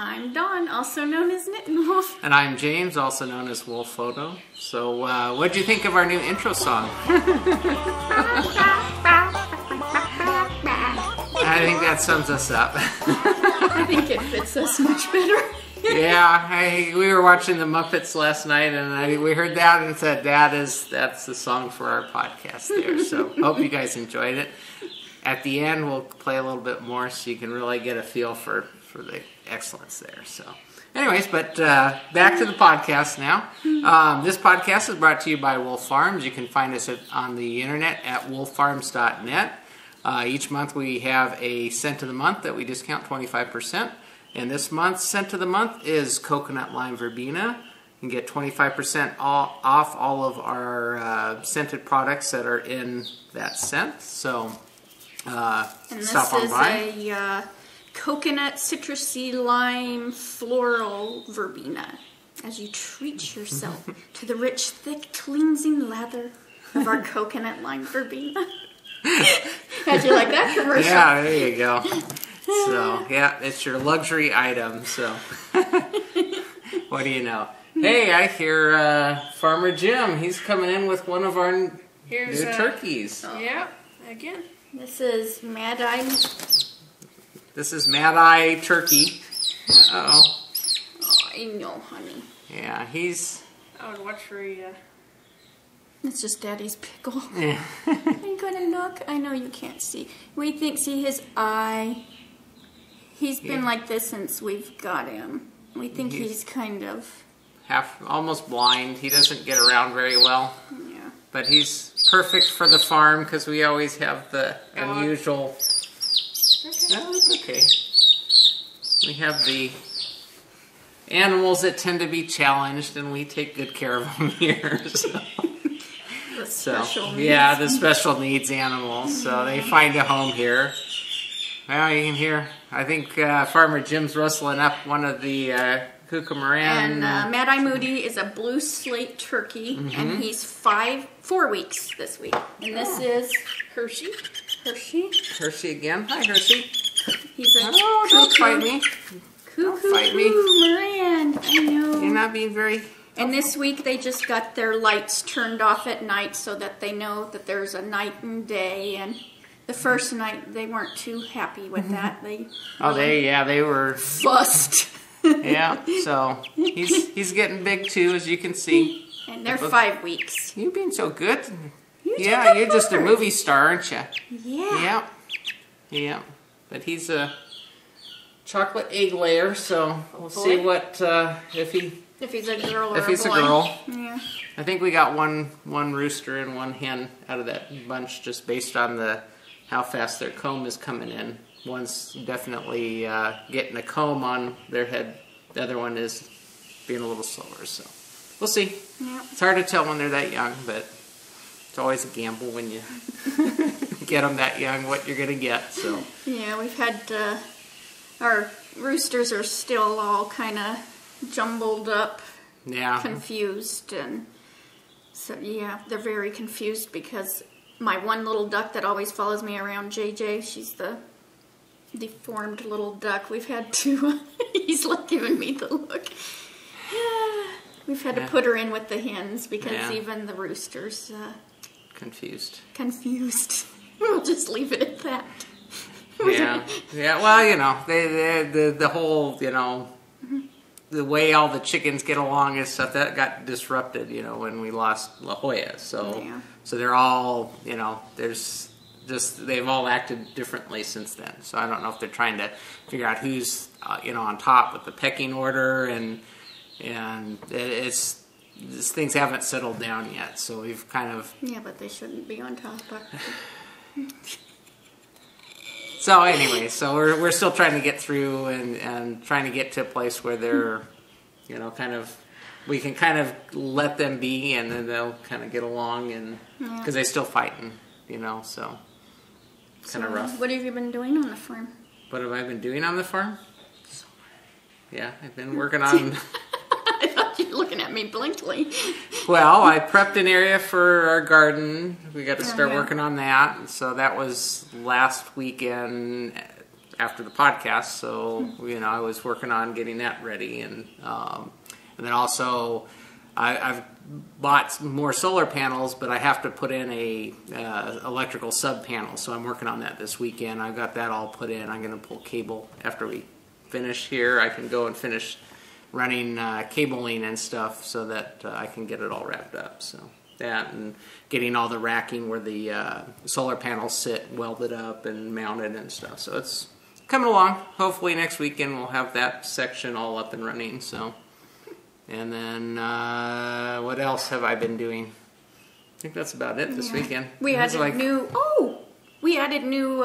I'm Dawn, also known as Knittin' Wolf. And I'm James, also known as Wolf Photo. So, what'd you think of our new intro song? I think that sums us up. I think it fits us much better. Yeah, we were watching the Muppets last night, and we heard that and said that's the song for our podcast there. So, hope you guys enjoyed it. At the end, we'll play a little bit more so you can really get a feel for the excellence there. So, anyways, but back to the podcast now. This podcast is brought to you by Wolf Farms. You can find us on the internet at wolffarms.net. Each month we have a scent of the month that we discount 25%. And this month's scent of the month is Coconut Lime Verbena. You can get 25% off all of our scented products that are in that scent. So, and stop on by. This is a coconut, citrusy, lime, floral verbena. As you treat yourself to the rich, thick, cleansing lather of our coconut lime verbena. How'd you like that commercial? Yeah, there you go. So, yeah, it's your luxury item, so what do you know? Hey, I hear Farmer Jim, he's coming in with one of our new turkeys. Yeah, again. This is Mad Eye. This is Mad Eye Turkey. Uh-oh. Oh, I know, honey. Yeah, he's... I would watch for you. It's just Daddy's pickle. Yeah. Are you gonna look? I know you can't see. See his eye. He's been like this since we've got him. We think he's kind of... almost blind. He doesn't get around very well. Yeah. But he's perfect for the farm because we always have the unusual... No, it's okay. We have the animals that tend to be challenged, and we take good care of them here. Yeah, the special needs animals. So they find a home here. Well, you can hear, I think Farmer Jim's rustling up one of the Kookamoran. And Mad Eye Moody is a blue slate turkey, and he's 4 weeks this week. And this is Hershey. Hershey again. Hi, Hershey. He's a don't fight me. Don't fight me. Moran. I know. You're not being very... And this week they just got their lights turned off at night so that they know that there's a night and day. And the first night they weren't too happy with that. They were fussed. Yeah, so he's getting big too, as you can see. And they're 5 weeks. You've been so good. You're just a movie star, aren't you? Yeah. Yeah. But he's a chocolate egg layer, so we'll see what if he's a girl or a boy. If he's a girl. Yeah. I think we got one rooster and one hen out of that bunch, just based on how fast their comb is coming in. One's definitely getting a comb on their head. The other one is being a little slower. So we'll see. Yeah. It's hard to tell when they're that young, but it's always a gamble when you get them that young what you're gonna get. So yeah, we've had our roosters are still all kind of jumbled up, confused, and so yeah, they're very confused because my one little duck that always follows me around, JJ, she's the deformed little duck. We've had to, he's like giving me the look. We've had to put her in with the hens because even the roosters confused. We'll just leave it at that. Yeah. Well, the whole, the way all the chickens get along and stuff, that got disrupted, when we lost La Jolla. So they're all, they've all acted differently since then. So I don't know if they're trying to figure out who's, on top with the pecking order, and things haven't settled down yet. So we've kind of... Yeah, but they shouldn't be on top. So anyway, we're still trying to get through and trying to get to a place where they're, we can kind of let them be, and then they'll kind of get along, and because they're still fighting, so kind of rough. What have you been doing on the farm? What have I been doing on the farm? Yeah, I've been working on... I thought you were looking at me blankly. Well, I prepped an area for our garden. We got to start working on that. So that was last weekend, after the podcast. So, I was working on getting that ready. And then also I've bought more solar panels, but I have to put in a electrical sub panel. So I'm working on that this weekend. I've got that all put in. I'm going to pull cable after we finish here. I can go and finish running cabling and stuff so that I can get it all wrapped up. So that, and getting all the racking where the solar panels sit welded up and mounted and stuff. So it's coming along. Hopefully next weekend we'll have that section all up and running. So, and then what else have I been doing? I think that's about it this weekend. We added new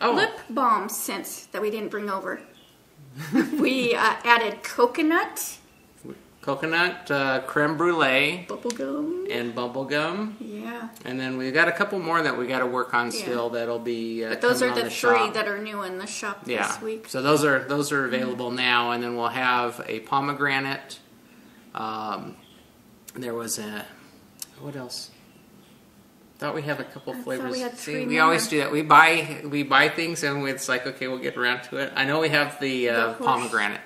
lip balm scents that we didn't bring over. We added coconut, creme brulee, bubblegum. Yeah. And then we've got a couple more that we got to work on still. That'll be. But those are the three that are new in the shop this week. So those are available now, and then we'll have a pomegranate. There was what else? Thought we have a couple flavors. We always do that. We buy things and it's like, okay, we'll get around to it. I know we have the pomegranate.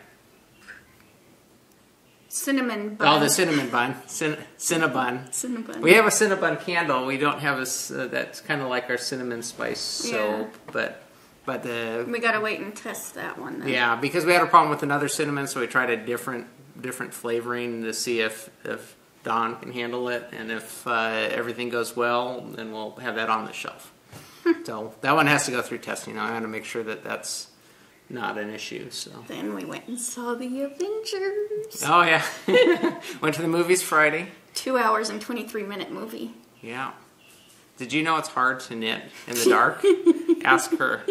Cinnamon bun. Oh, the cinnamon bun. Cinnabon. We have a Cinnabon candle. We don't have that's kind of like our cinnamon spice soap, but we gotta wait and test that one then. Yeah, because we had a problem with another cinnamon, so we tried a different flavoring to see if Don can handle it, and if everything goes well, then we'll have that on the shelf. So that one has to go through testing. I had to make sure that that's not an issue. So then we went and saw the Avengers. Oh yeah, went to the movies Friday. 2 hours and 23-minute movie. Yeah. Did you know it's hard to knit in the dark? Ask her.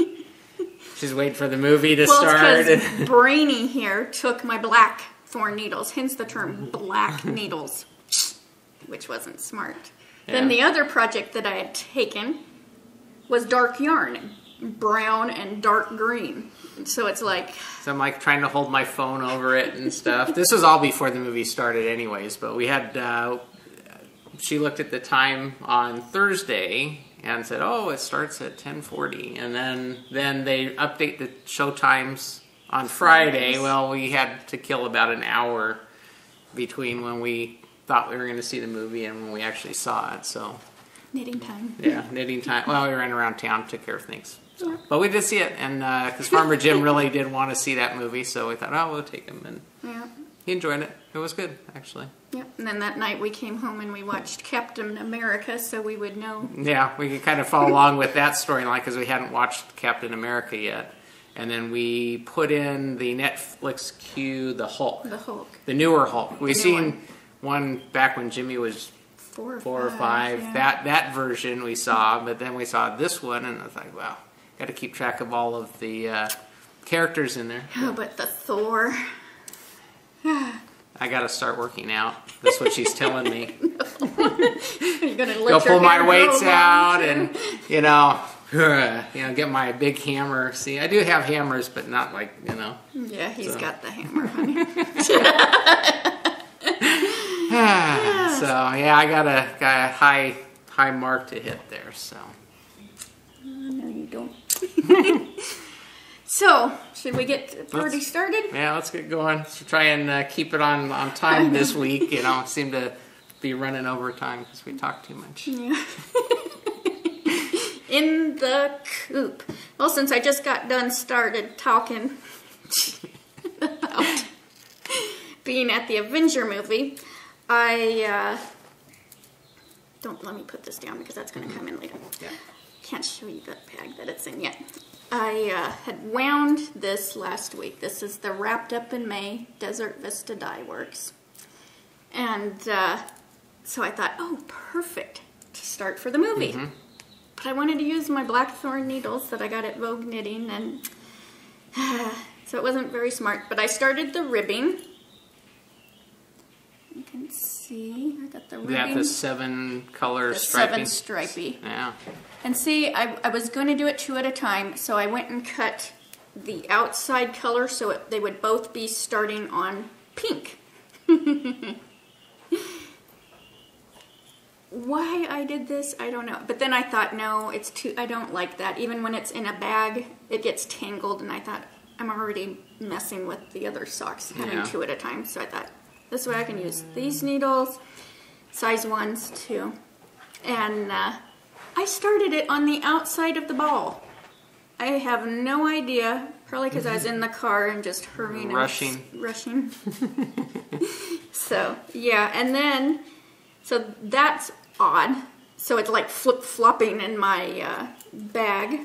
She's waiting for the movie to start. Because Brainy here took my black thorn needles, hence the term black needles, which wasn't smart. Yeah. Then the other project that I had taken was dark yarn, brown and dark green. So it's like... So I'm like trying to hold my phone over it and stuff. This was all before the movie started anyways, but we had... she looked at the time on Thursday and said, oh, it starts at 10:40. And then they update the show times on Friday. Well, we had to kill about an hour between when we thought we were going to see the movie and when we actually saw it. So knitting time. Yeah, knitting time. Well, we ran around town, took care of things. So. Yeah. But we did see it, and because Farmer Jim really did want to see that movie, so we thought, oh, we'll take him. And he enjoyed it. It was good, actually. Yep. And then that night we came home and we watched Captain America, so we would know. Yeah, we could kind of follow along with that storyline because we hadn't watched Captain America yet. And then we put in the Netflix queue, the Hulk. The Hulk. The newer Hulk. We've seen one back when Jimmy was four or five. Yeah. That version we saw, but then we saw this one, and I was like, wow, got to keep track of all of the characters in there. Oh, but the Thor. I got to start working out. That's what she's telling me. You're gonna go pull my weights out and, get my big hammer. See, I do have hammers, but not like, Yeah, he's got the hammer, honey. So, yeah, I got a high mark to hit there, so. No, you don't. So, should we get the party started? Yeah, let's get going. Let's try and keep it on time this week. Seem to be running over time because we talk too much. Yeah. In the coop. Well, since I just got done started talking about being at the Avenger movie, I don't let me put this down because that's going to come in later. Yeah. Can't show you the bag that it's in yet. I had wound this last week. This is the Wrapped Up in May Desert Vista Dye Works. And so I thought, oh, perfect to start for the movie. Mm-hmm. But I wanted to use my blackthorn needles that I got at Vogue Knitting, and so it wasn't very smart. But I started the ribbing. You can see, I got the ribbing. Yeah, the 7 color striping. 7 stripey. Yeah. And see, I was going to do it 2 at a time, so I went and cut the outside color so they would both be starting on pink. why I did this, I don't know. But then I thought, no, it's too, I don't like that. Even when it's in a bag, it gets tangled, and I thought, I'm already messing with the other socks, having 2 at a time. So I thought, this way I can use these needles, size 1s too. And I started it on the outside of the ball. I have no idea, probably because I was in the car and just hurrying. Rushing. So, yeah, and then, so that's odd. So it's like flip-flopping in my bag.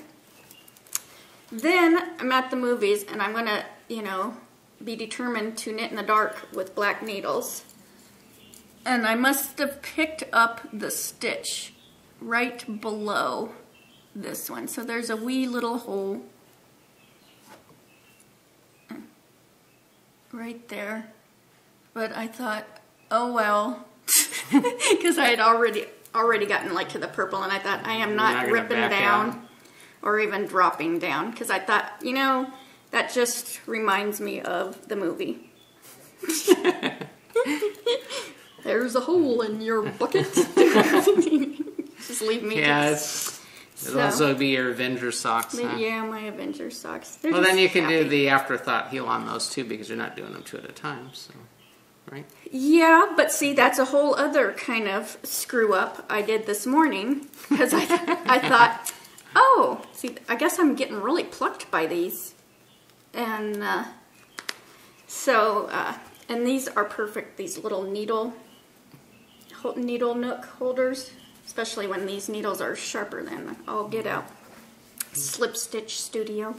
Then I'm at the movies, and I'm going to, you know, be determined to knit in the dark with black needles. And I must have picked up the stitch right below this one. So there's a wee little hole right there. But I thought, oh well, because I had already gotten like to the purple, and I thought I am not ripping down or even dropping down, because I thought, you know, that just reminds me of the movie. There's a hole in your bucket. Just leave me. Yeah, it'll also be your Avenger socks. Huh? Yeah, my Avenger socks. Well, then you can do the afterthought heel on those too, because you're not doing them 2 at a time. So, right? Yeah, but see, that's a whole other kind of screw up I did this morning, because I thought, oh, see, I guess I'm getting really plucked by these, and and these are perfect. These little needle nook holders. Especially when these needles are sharper than all get out. Slip Stitch Studio.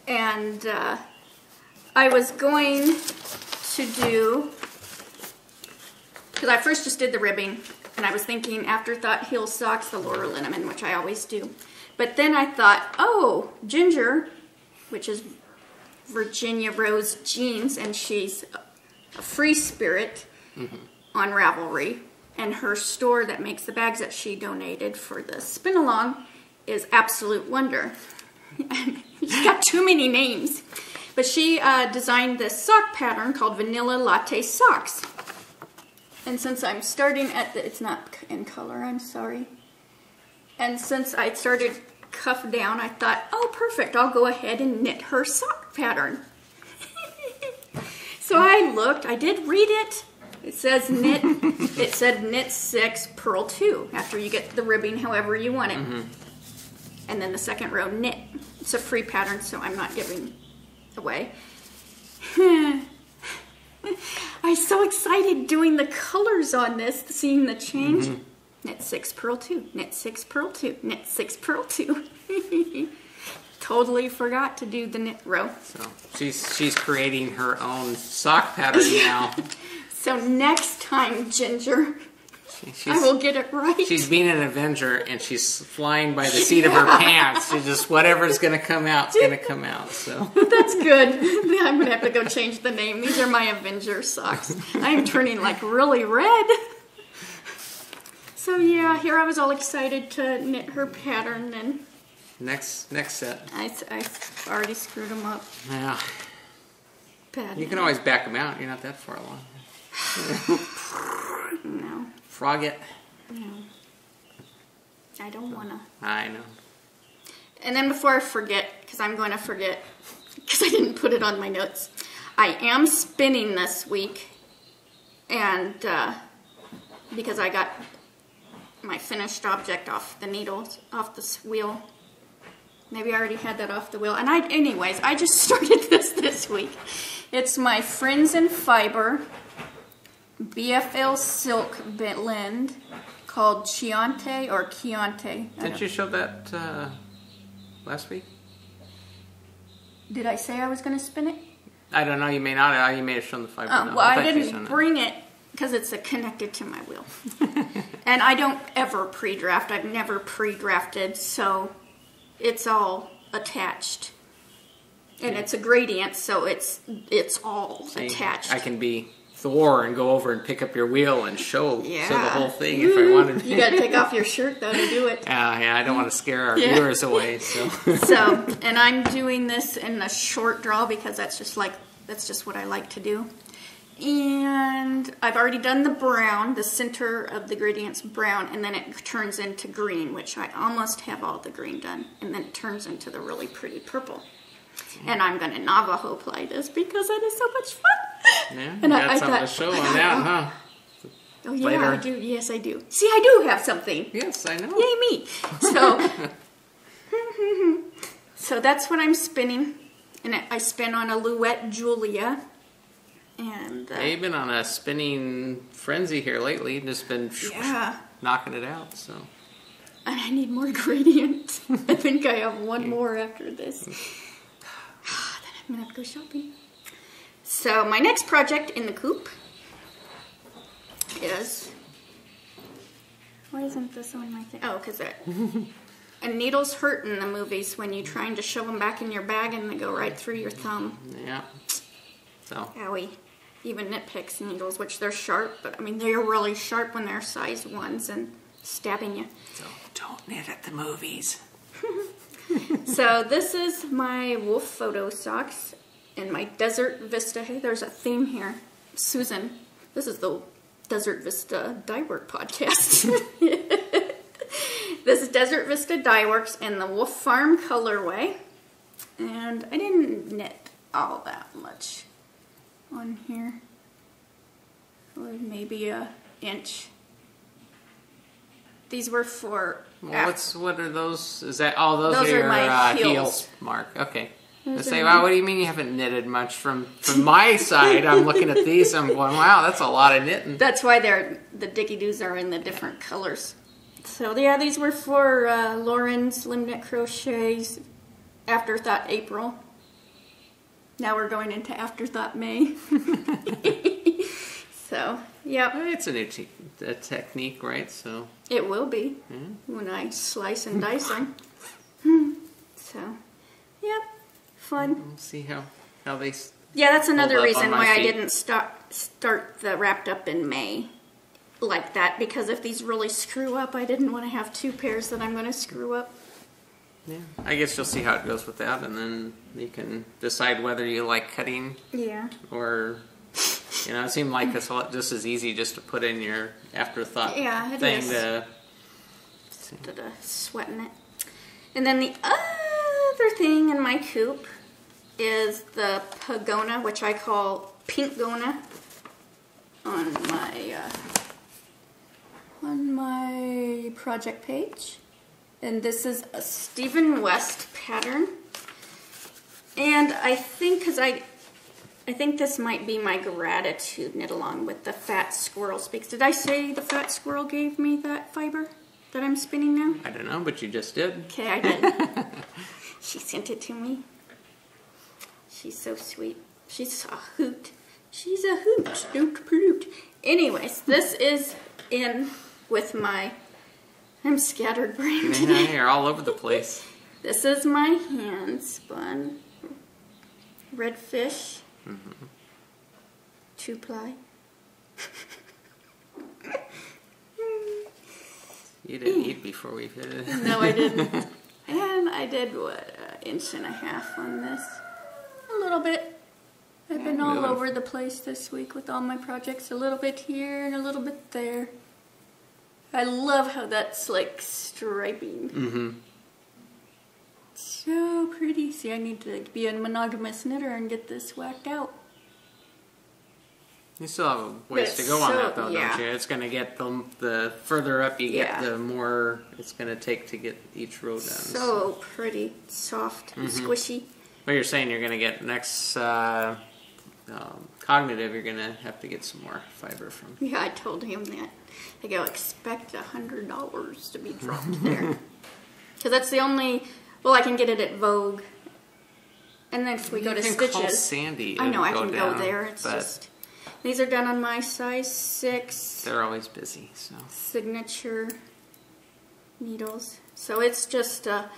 And I was going to do, because I first just did the ribbing, and I was thinking afterthought heel socks, the Laura Linneman, which I always do. But then I thought, oh, Ginger, which is Virginia Rose Jeans, and she's a free spirit on Ravelry. And her store that makes the bags that she donated for the spin-along is Absolute Wonder. She's got too many names. But she designed this sock pattern called Vanilla Latte Socks. And since I'm starting at the, it's not in color, I'm sorry. And since I started cuff down, I thought, oh, perfect, I'll go ahead and knit her sock pattern. So I looked, I did read it. It says knit, it said knit 6, purl 2, after you get the ribbing however you want it. And then the second row, knit. It's a free pattern, so I'm not giving away. I'm so excited doing the colors on this, seeing the change. Knit 6, purl 2, knit 6, purl 2, knit 6, purl 2. Totally forgot to do the knit row. So she's creating her own sock pattern now. So next time, Ginger, I will get it right. She's being an Avenger, and she's flying by the seat of her pants. She just, whatever's going to come out, is going to come out. So that's good. I'm going to have to go change the name. These are my Avenger socks. I am turning like really red. So yeah, here I was all excited to knit her pattern, and next set. I already screwed them up. Yeah. Bad. You can always back them out. You're not that far along. No. Frog it. No. I don't want to. I know. And then before I forget, because I'm going to forget, because I didn't put it on my notes, I am spinning this week, and because I got my finished object off the needles, off the wheel. Maybe I already had that off the wheel. And anyways, I just started this week. It's my Friends and Fiber BFL Silk blend called Chianti or Chianti. Didn't you show that last week? Did I say I was going to spin it? I don't know. You may not. You may have shown the fiber. Oh, well, I didn't bring it because it's connected to my wheel. And I don't ever pre-draft. I've never pre-drafted, so it's all attached. And it's a gradient, so it's all attached. I can be Thor and go over and pick up your wheel and show the whole thing if I wanted to. You got to take off your shirt, though, to do it. Yeah, I don't want to scare our viewers away. So, and I'm doing this in a short draw because that's just what I like to do. And I've already done the brown, the center of the gradient's brown, and then it turns into green, which I almost have all the green done. And then it turns into the really pretty purple. And I'm going to Navajo apply this because it is so much fun. Yeah, and I got something to show on that, huh? Oh, yeah, later. I do. Yes, I do. See, I do have something. Yes, I know. Yay, me. So, so that's what I'm spinning. And I spin on a Louette Julia. And you've been on a spinning frenzy here lately. Just been knocking it out. So. And I need more gradient. I think I have one more after this. Then I'm going to have to go shopping. So my next project in the Coop is... Why isn't this on my thing? Oh, because and needles hurt in the movies when you're trying to shove them back in your bag and they go right through your thumb. Yeah. So. Owie. Even nitpicks needles, which they're sharp, but I mean they're really sharp when they're size 1s and stabbing you. So don't knit at the movies. So this is my wolf photo socks and my Desert Vista. Hey, there's a theme here. Susan, this is the Desert Vista Dye Work podcast. This is Desert Vista Dye Works in the Wolf Farm colorway. And I didn't knit all that much on here, or maybe an inch. These were for... Well, what are those? Is that... Oh, those are your my heels, Mark. Okay. I say, wow, what do you mean you haven't knitted much? From my side, I'm looking at these, I'm going, wow, that's a lot of knitting. That's why the Dicky-Doos are in the different colors. So, yeah, these were for Lauren's Limb Knit Crochets Afterthought April. Now we're going into Afterthought May. So, yeah. It's a new technique, right? So it will be when I slice and dice them. So, yep, fun. We'll see how they. Yeah, that's another reason why I didn't start the wrapped up in May like that, because if these really screw up, I didn't want to have 2 pairs that I'm going to screw up. Yeah, I guess you'll see how it goes with that, and then you can decide whether you like cutting. Yeah. Or, it seemed like it's just as easy just to put in your afterthought thing to sweating it. And then the other thing in my Coop is the Pogona, which I call Pink Gona, on my project page. And this is a Stephen West pattern. And I think, I think this might be my gratitude knit along with the Fat Squirrel Speaks. Did I say the Fat Squirrel gave me that fiber that I'm spinning now? I don't know, but you just did. Okay, I did. She sent it to me. She's so sweet. She's a hoot. She's a hoot. Don't pollute. Anyways, this is in with my... I'm scatterbrained today. Yeah, you're all over the place. This is my hand spun Redfish 2-ply. You didn't eat before we did it. No, I didn't. And I did, what, 1.5 inches on this. A little bit. I've been all over the place this week with all my projects. A little bit here and a little bit there. I love how that's like striping. Mm-hmm. So pretty. See, I need to be a monogamous knitter and get this whacked out. You still have a ways to go on that, though, don't you? It's going to get the further up you get, the more it's going to take to get each row done. So pretty, soft, squishy. Well, you're saying you're going to get next cognitive. You're going to have to get some more fiber from. Yeah, I told him that. I go, expect $100 to be dropped there, because that's the only. Well, I can get it at Vogue, and then if we go to Stitches, call Sandy. I know I can go there. It's just these are done on my size 6. They're always busy, so signature needles. So it's just a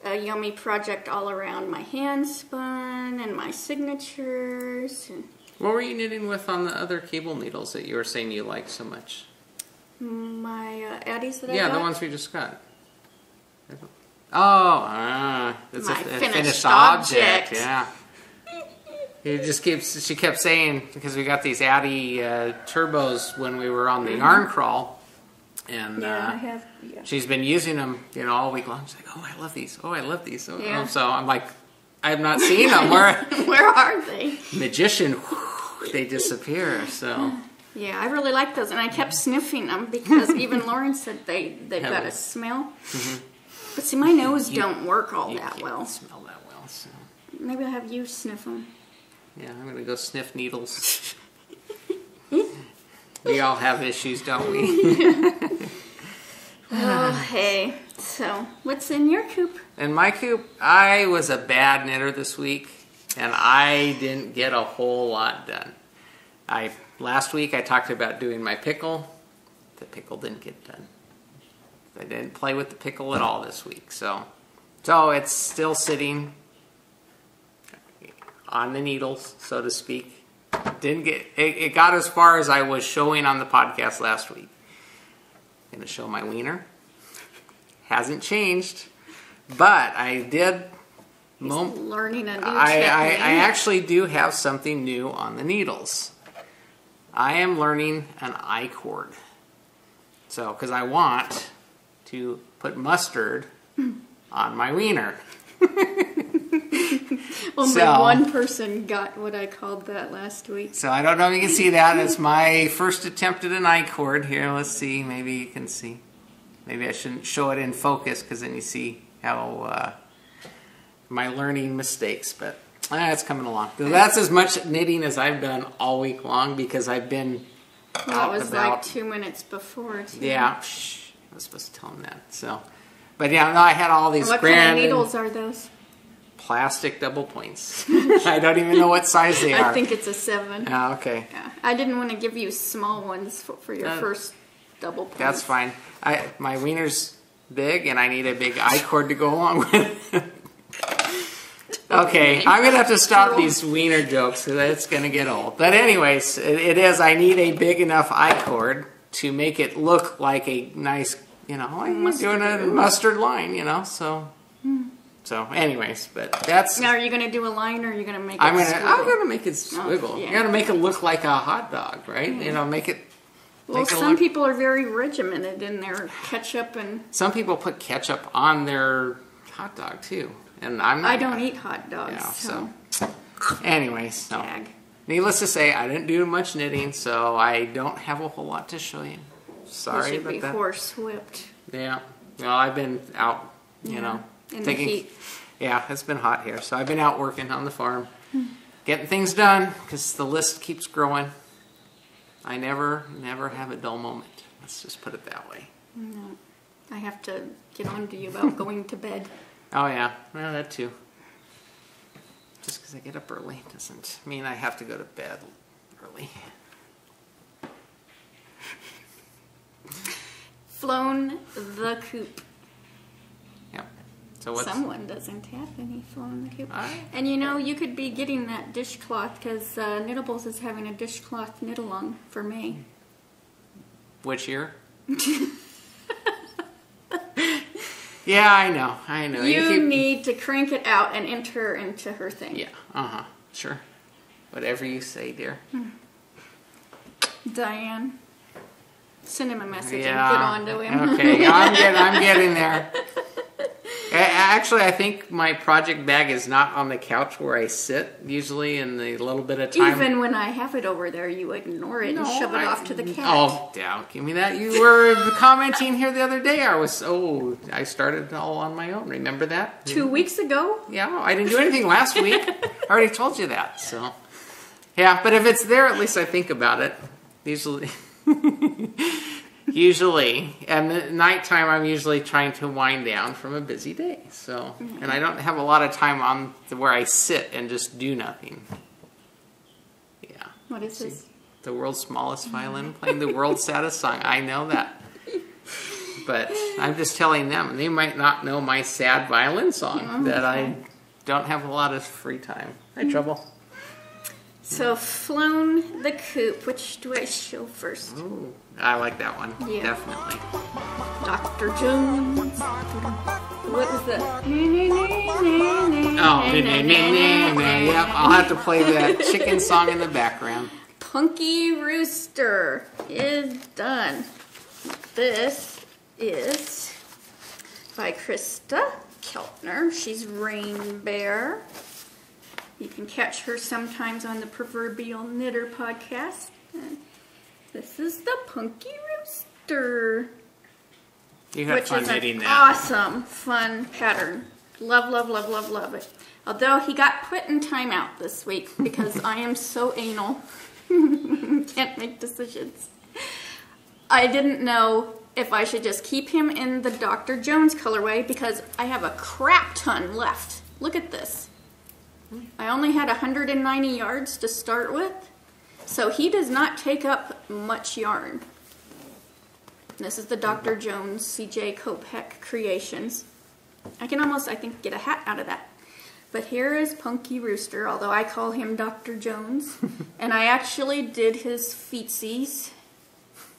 yummy project all around. My hand spun and my signatures. And what were you knitting with on the other cable needles that you were saying you liked so much? My Addies that I got? Yeah, the ones we just got. Oh, it's my a finished object. Yeah. She kept saying, because we got these Addy turbos when we were on the yarn crawl, and she's been using them, all week long. She's like, "Oh, I love these. Oh, I love these." So I'm like, "I've not seen them. Where are they?" Magician, they disappear. So. Yeah, I really like those, and I kept sniffing them because even Lauren said they've got a smell. Mm-hmm. But see, my nose don't work all that well. Smell that well. So. Maybe I'll have you sniff them. Yeah, I'm gonna go sniff needles. We all have issues, don't we? Oh, hey. So, what's in your coop? In my coop, I was a bad knitter this week, and I didn't get a whole lot done. Last week I talked about doing my pickle. The pickle didn't get done. I didn't play with the pickle at all this week, so it's still sitting on the needles, so to speak. It got as far as I was showing on the podcast last week. I'm going to show my wiener. Hasn't changed, but I did. He's learning a new technique. I actually do have something new on the needles. I am learning an I-cord. So, because I want to put mustard on my wiener. Only one person got what I called that last week. So I don't know if you can see that. It's my first attempt at an I-cord. Here, let's see. Maybe you can see. Maybe I shouldn't show it in focus because then you see how my learning mistakes. But it's coming along. So that's as much knitting as I've done all week long because I've been out and about. Like 2 minutes before, too. Yeah. Shh. I was supposed to tell him that. So, but yeah, no, I had all these what kind of needles are those? Plastic double points. I don't even know what size they are. I think it's a 7. Oh, okay. Yeah. I didn't want to give you small ones for your first double points. That's fine. My wiener's big, and I need a big I-cord to go along with it. Okay, I'm going to have to stop these wiener jokes because it's going to get old. But anyways, it is. I need a big enough I-cord to make it look like a nice, like doing a mustard line, so... So, anyways, but that's... Now, are you going to do a line, or are you going to make it I'm going to make it squiggle. You got to make it look like a hot dog, right? Make it... Well, some people are very regimented in their ketchup and... Some people put ketchup on their hot dog, too. And I don't eat hot dogs, so... Anyways, no. Needless to say, I didn't do much knitting, so I don't have a whole lot to show you. Sorry about that. You should be horse-whipped. Yeah. Well, I've been out, in the heat. Yeah, it's been hot here. So I've been out working on the farm, getting things done because the list keeps growing. I never have a dull moment. Let's just put it that way. No, I have to get on to you about going to bed. Oh, yeah. Well, that too. Just because I get up early doesn't mean I have to go to bed early. Flown the coop. So someone doesn't have any flown the coop. And you could be getting that dishcloth because Knittables is having a dishcloth knit-along for May. Which year? Yeah, I know. You need to crank it out and enter into her thing. Yeah, sure. Whatever you say, dear. Diane, send him a message and get on to him. Okay, I'm getting there. Actually, I think my project bag is not on the couch where I sit, usually, in the little bit of time. Even when I have it over there, you ignore it and shove it off to the cat. Oh, don't give me that. You were commenting here the other day. I started all on my own. Remember that? 2 weeks ago? Yeah, I didn't do anything last week. I already told you that, so. Yeah, but if it's there, at least I think about it. Usually, and at nighttime, I'm usually trying to wind down from a busy day. So, and I don't have a lot of time on where I sit and just do nothing. Yeah. What is this? The world's smallest violin playing the world's saddest song. I know that, but I'm just telling them. They might not know my sad violin song that I don't have a lot of free time. Hi, Trouble. So flown the Coop. Which do I show first? Ooh, I like that one. Yeah. Definitely. Dr. Jones. What was that? Oh, yep. I'll have to play that chicken song in the background. Punky Rooster is done. This is by Krista Keltner. She's Rain Bear. You can catch her sometimes on the Proverbial Knitter podcast. And this is the Punky Rooster. You had fun knitting that. Awesome, fun pattern. Love, love, love, love, love it. Although he got put in timeout this week because I am so anal. Can't make decisions. I didn't know if I should just keep him in the Dr. Jones colorway because I have a crap ton left. Look at this. I only had 190 yards to start with, so he does not take up much yarn. This is the Dr. Jones CJ Kopek Creations. I can almost, I think, get a hat out of that. But here is Punky Rooster, although I call him Dr. Jones. And I actually did his feetsies,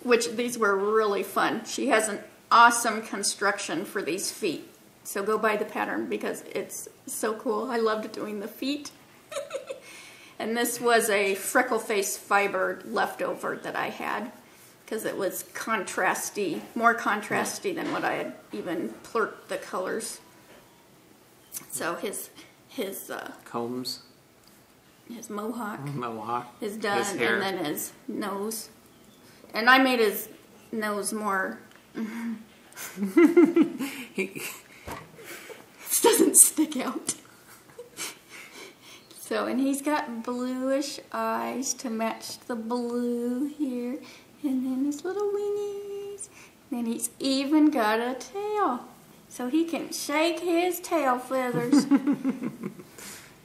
which these were really fun. She has an awesome construction for these feet. So go buy the pattern because it's so cool. I loved doing the feet. And this was a freckle face fiber leftover that I had because it was contrasty, more contrasty than what I had even plurked the colors. So his combs, his mohawk is done, his hair. and then his nose. And I made his nose more. It doesn't stick out. So, and he's got bluish eyes to match the blue here, and then his little wingies. Then he's even got a tail, so he can shake his tail feathers.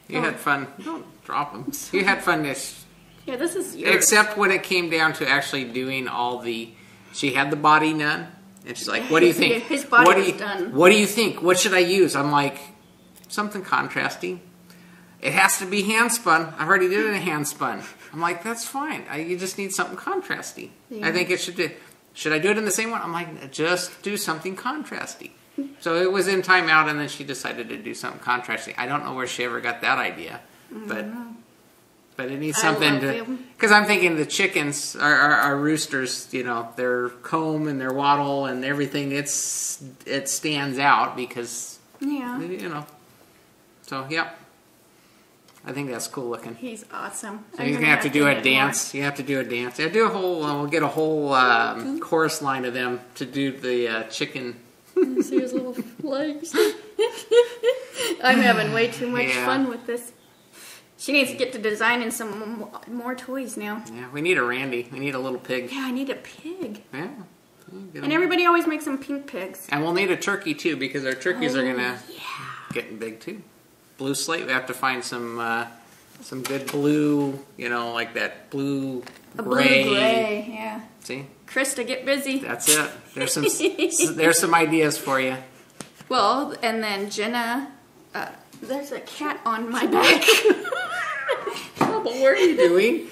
You had fun. Don't drop them. You had fun this. Yeah, this is yours. Except when it came down to actually doing all the. She had the body done, and she's like, "What do you think? His body was done. What do you think? What should I use?" I'm like, "Something contrasty. It has to be hand spun. I've already did it in hand spun." I'm like, "That's fine. You just need something contrasty." Yeah. I think it should. Should I do it in the same one? I'm like, "Just do something contrasty." So it was in timeout, and then she decided to do something contrasting. I don't know where she ever got that idea, but it needs something to. Because I'm thinking the chickens, our roosters, you know, their comb and their wattle and everything, it stands out because you know. So yep, I think that's cool looking. He's awesome. So he's gonna have to do a dance. You have to do a dance. Yeah, do a whole. We'll get a whole chorus line of them to do the chicken. See his little legs. I'm having way too much fun with this. She needs to get to designing some more toys now. Yeah, we need a Randy. We need a little pig. Yeah, I need a pig. Yeah. And everybody always makes them pink pigs. And we'll need a turkey too because our turkeys are gonna getting big too. Blue slate. We have to find some good blue. You know, like that blue gray. Blue gray. Yeah. See. Krista, get busy. That's it. There's some ideas for you. Well, and then Jenna, there's a cat on my back. Oh, but what are you doing?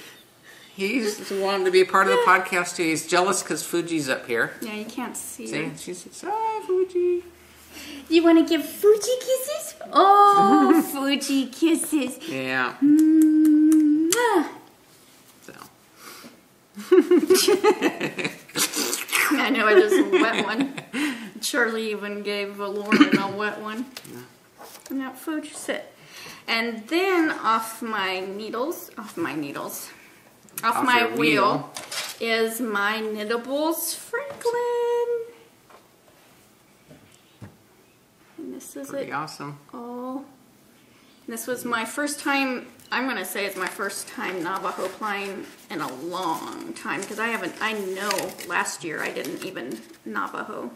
He's wanting to be a part of the podcast too. He's jealous because Fuji's up here. Yeah, you can't see her. She's hi, Fuji. You want to give Fuji kisses? Oh, Fuji kisses. Yeah. So. I know, I just wet one. Charlie even gave Lauren a wet one. And that food, sit. And then off my wheel is my Knittables Franklin. And this is pretty awesome. Oh, this was my first time. I'm gonna say it's my first time Navajo plying in a long time because I know last year I didn't even Navajo.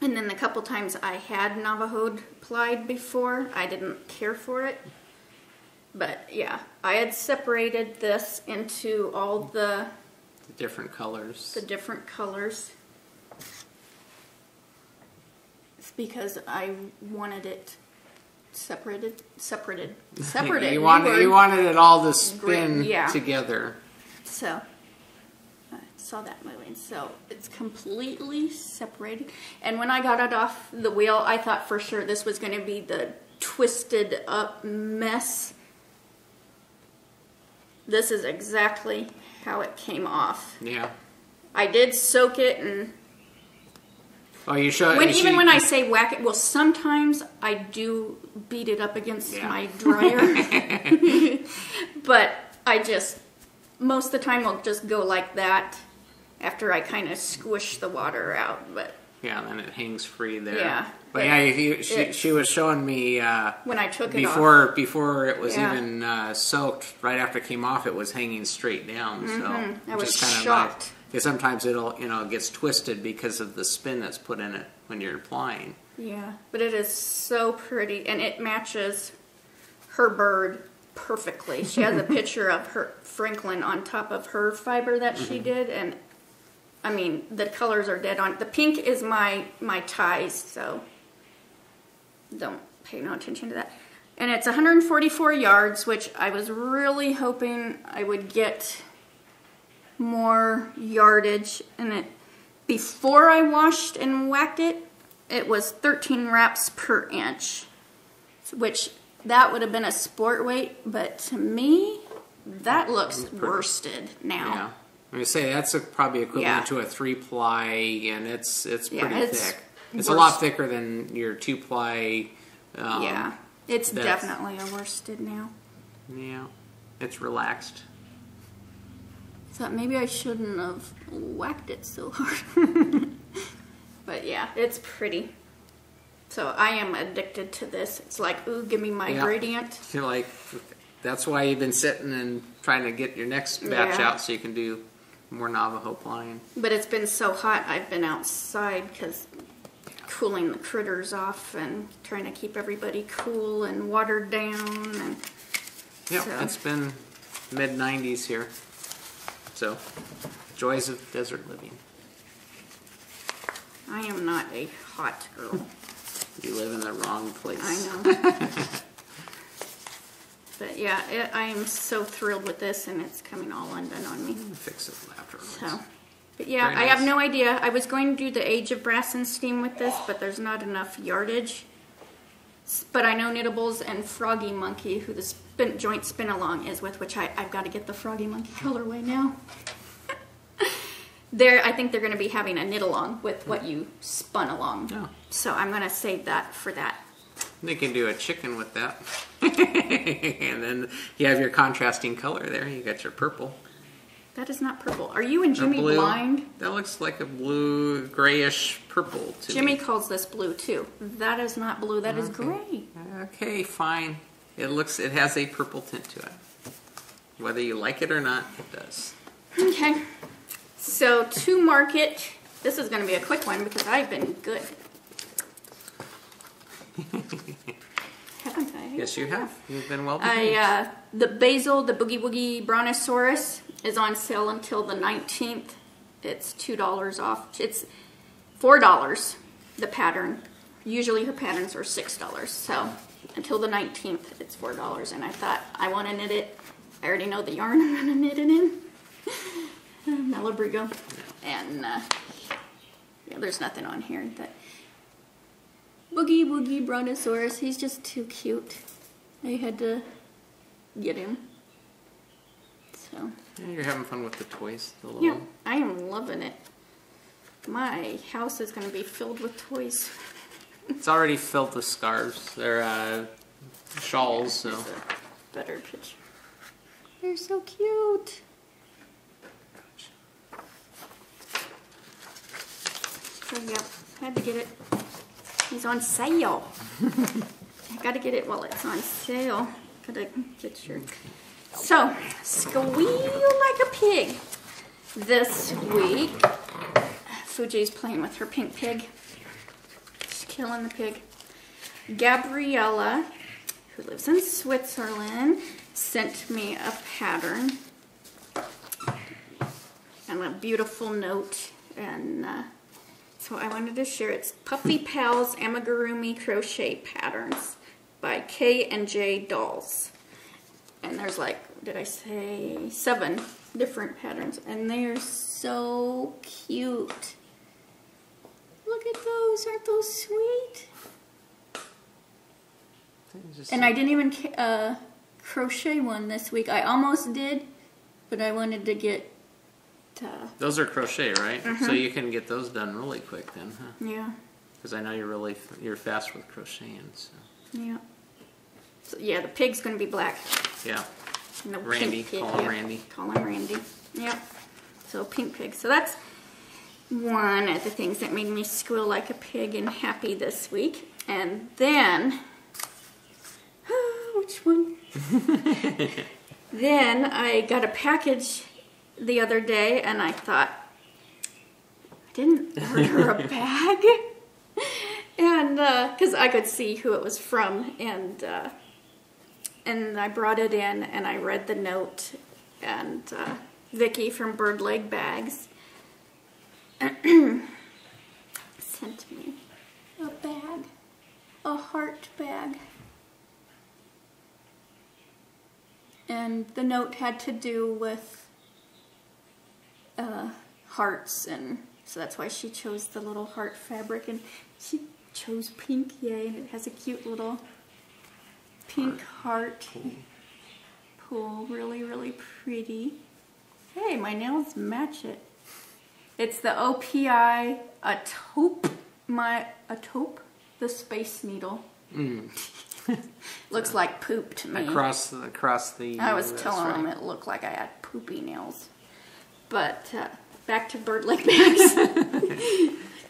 And then the couple times I had Navajo'd plied before, I didn't care for it. But yeah, I had separated this into all the different colors. It's because I wanted it separated. You wanted it all to spin together. So I saw that moving. So it's completely separated. And when I got it off the wheel, I thought for sure this was going to be the twisted up mess. This is exactly how it came off. Yeah. I did soak it and... Oh, you showed... Even when I say whack it, well, sometimes I do beat it up against my dryer. But I just... Most of the time I'll just go like that after I kind of squish the water out. But yeah, then it hangs free there. Yeah. But yeah, she was showing me... when I took it off. Before it was even soaked, right after it came off, it was hanging straight down. So I was just shocked. Because sometimes it gets twisted because of the spin that's put in it when you're applying. Yeah, but it is so pretty, and it matches her bird perfectly. She has a picture of her Franklin on top of her fiber that she did, and I mean the colors are dead on. The pink is my ties, so don't pay no attention to that. And it's 144 yards, which I was really hoping I would get more yardage. And it, before I washed and whacked it, it was 13 wraps per inch, which that would have been a sport weight, but to me that looks worsted now. Yeah, I'm gonna say that's probably equivalent to a 3-ply, and it's pretty thick. It's a lot thicker than your 2-ply. Yeah, it's definitely a worsted now. Yeah, it's relaxed. Thought maybe I shouldn't have whacked it so hard. But yeah, it's pretty. So I am addicted to this. It's like, ooh, give me my gradient. You're like, that's why you've been sitting and trying to get your next batch out so you can do more Navajo plying. But it's been so hot, I've been outside because cooling the critters off and trying to keep everybody cool and watered down. And yeah, so. It's been mid-90s here. So, joys of desert living. I am not a hot girl. You live in the wrong place. I know. But yeah, I am so thrilled with this, and it's coming all undone on me. Fix it afterwards. So, but yeah, I have no idea. I was going to do the Age of Brass and Steam with this, but there's not enough yardage. But I know Knittables and Froggy Monkey, who the joint spin along is with, which I've got to get the Froggy Monkey colorway now. I think they're going to be having a knit along with what you spun along. Oh. So I'm going to save that for that. They can do a chicken with that. And then you have your contrasting color there. You got your purple. That is not purple. Are you and Jimmy blind? That looks like a blue, grayish purple to Jimmy me. calls this blue too. That is not blue. That is gray. Okay, fine. It has a purple tint to it. Whether you like it or not, it does. Okay. So to market, this is going to be a quick one because I've been good. Haven't I? Yes, you have. You've been well behaved. The basil, the Boogie Woogie Brontosaurus, is on sale until the 19th. It's $2 off. It's $4, the pattern. Usually her patterns are $6. So until the 19th, it's $4. And I thought, I want to knit it. I already know the yarn I'm going to knit it in. Malabrigo. And yeah, there's nothing on here. That Boogie Woogie Brontosaurus, he's just too cute. I had to get him. So yeah, you're having fun with the toys. Yeah, I am loving it. My house is going to be filled with toys. It's already filled with scarves. They're shawls, so. A better picture. They're so cute. So yeah, had to get it. He's on sale. I gotta get it while it's on sale. Gotta get your... So, squeal like a pig. This week, Fuji's playing with her pink pig. She's killing the pig. Gabriella, who lives in Switzerland, sent me a pattern and a beautiful note. And so I wanted to share. It's Puffy Pals Amigurumi crochet patterns. by K&J Dolls. And there's like, did I say 7 different patterns? And they're so cute. Look at those, aren't those sweet? And I didn't even crochet one this week. I almost did, but I wanted to get... those are crochet, right? So you can get those done really quick then, huh? Yeah. Because I know you're fast with crocheting. So. Yeah. So, yeah, the pig's going to be black. Yeah. No, Randy. Pig, Call him Randy. Call him Randy. Yep. So pink pig. So that's one of the things that made me squeal like a pig and happy this week. And then... which one? Then I got a package the other day, and I thought, I didn't order a bag. And because I could see who it was from, and I brought it in, and I read the note, and Vicky from Birdland Bags sent me a bag, a heart bag. And the note had to do with hearts, and so that's why she chose the little heart fabric, and she chose pink, yay, and it has a cute little pink heart pull, really, really pretty. Hey, my nails match it. It's the OPI a taupe, the space needle. Looks like poop to me. Across the. I was telling them it looked like I had poopy nails. But back to Birdland Bags.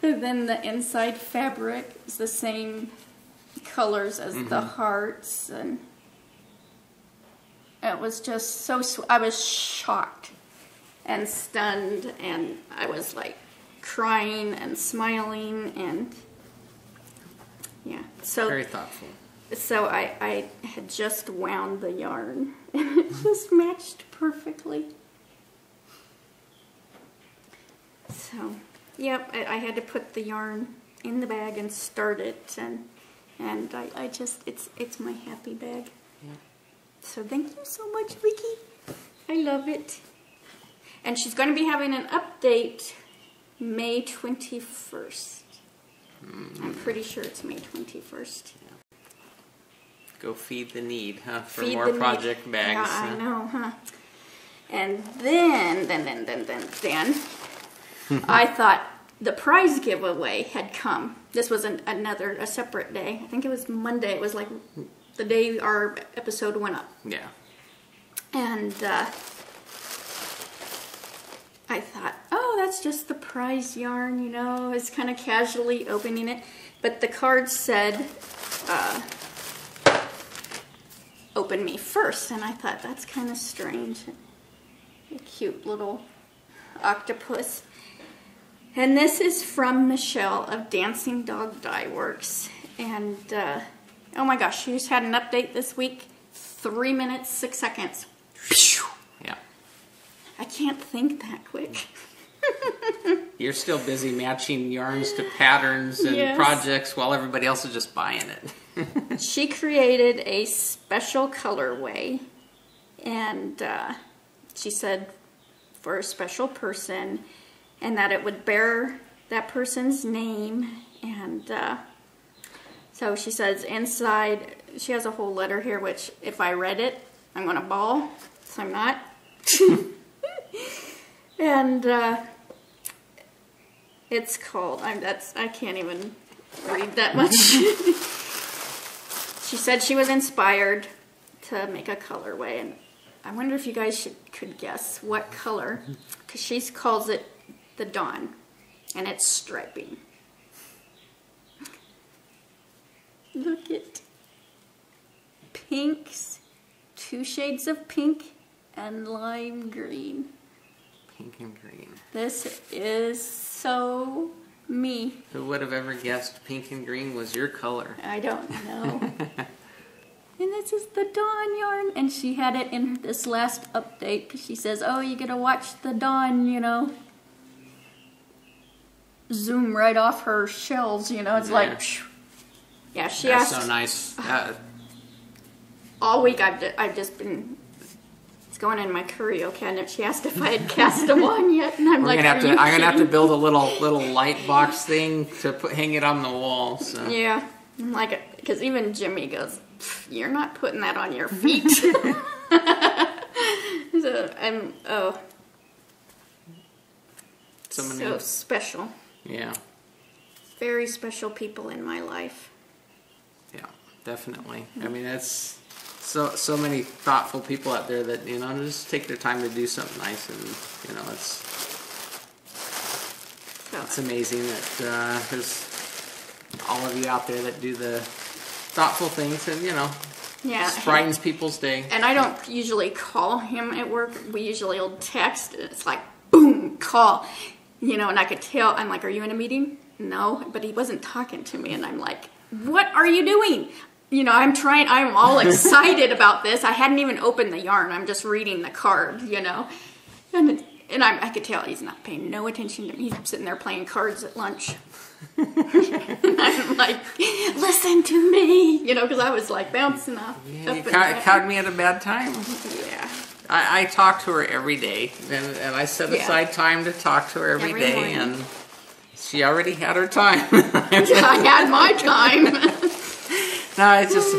And then the inside fabric is the same colors as the hearts, and it was just so I was shocked and stunned, and I was like crying and smiling, and yeah. So very thoughtful. So I had just wound the yarn, and it just matched perfectly. So, yep, I had to put the yarn in the bag and start it, and I just, it's my happy bag. Yeah. So thank you so much, Vicky. I love it. And she's going to be having an update May 21st. I'm pretty sure it's May 21st. Yeah. Go feed the need, huh? For more project bags. Yeah, I know, huh? And then I thought the prize giveaway had come. This was a separate day. I think it was Monday. It was like the day our episode went up. Yeah. And I thought, oh, that's just the prize yarn, you know. I was kind of casually opening it. But the card said, open me first. And I thought, that's kind of strange. A cute little octopus. And this is from Michelle of Dancing Dog Dye Works. And, oh my gosh, she just had an update this week. 3 minutes, 6 seconds. Yeah. I can't think that quick. You're still busy matching yarns to patterns and projects while everybody else is just buying it. She created a special colorway. And she said for a special person, and that it would bear that person's name. And so she says inside, she has a whole letter here, which if I read it, I'm going to bawl, so I'm not. And it's called, I can't even read that much. She said she was inspired to make a colorway, and I wonder if you guys could guess what color, because she calls it the Dawn, and it's striping. Look at pinks, 2 shades of pink and lime green. Pink and green. This is so me. Who would have ever guessed pink and green was your color? I don't know. And this is the Dawn yarn, and she had it in this last update because she says, oh, you gotta watch the Dawn, you know. Zoom right off her shells, you know. It's like, yeah, she That's asked. so nice. all week I've just been. It's going in my curio cabinet. She asked if I had cast them on yet, and I'm I'm gonna have to build a little light box thing to hang it on the wall. So. Yeah, I'm like, because even Jimmy goes, "You're not putting that on your feet." So special. Yeah. Very special people in my life. Yeah, definitely. I mean, that's so many thoughtful people out there that, you know, just take their time to do something nice, and, you know, it's amazing that there's all of you out there that do the thoughtful things, and, you know, brightens people's day. And I don't usually call him at work. We usually will text, and it's like, boom, call. You know, and I could tell, I'm like, are you in a meeting? No, but he wasn't talking to me, and I'm like, what are you doing? You know, I'm all excited about this. I hadn't even opened the yarn. I'm just reading the card, you know. And I could tell he's not paying no attention to me. He's sitting there playing cards at lunch. And I'm like, listen to me, you know, because I was like bouncing off. Yeah, you caught me at a bad time. Yeah. I talk to her every day, and I set aside time to talk to her every day, morning. And she already had her time. I had my time. No, it's just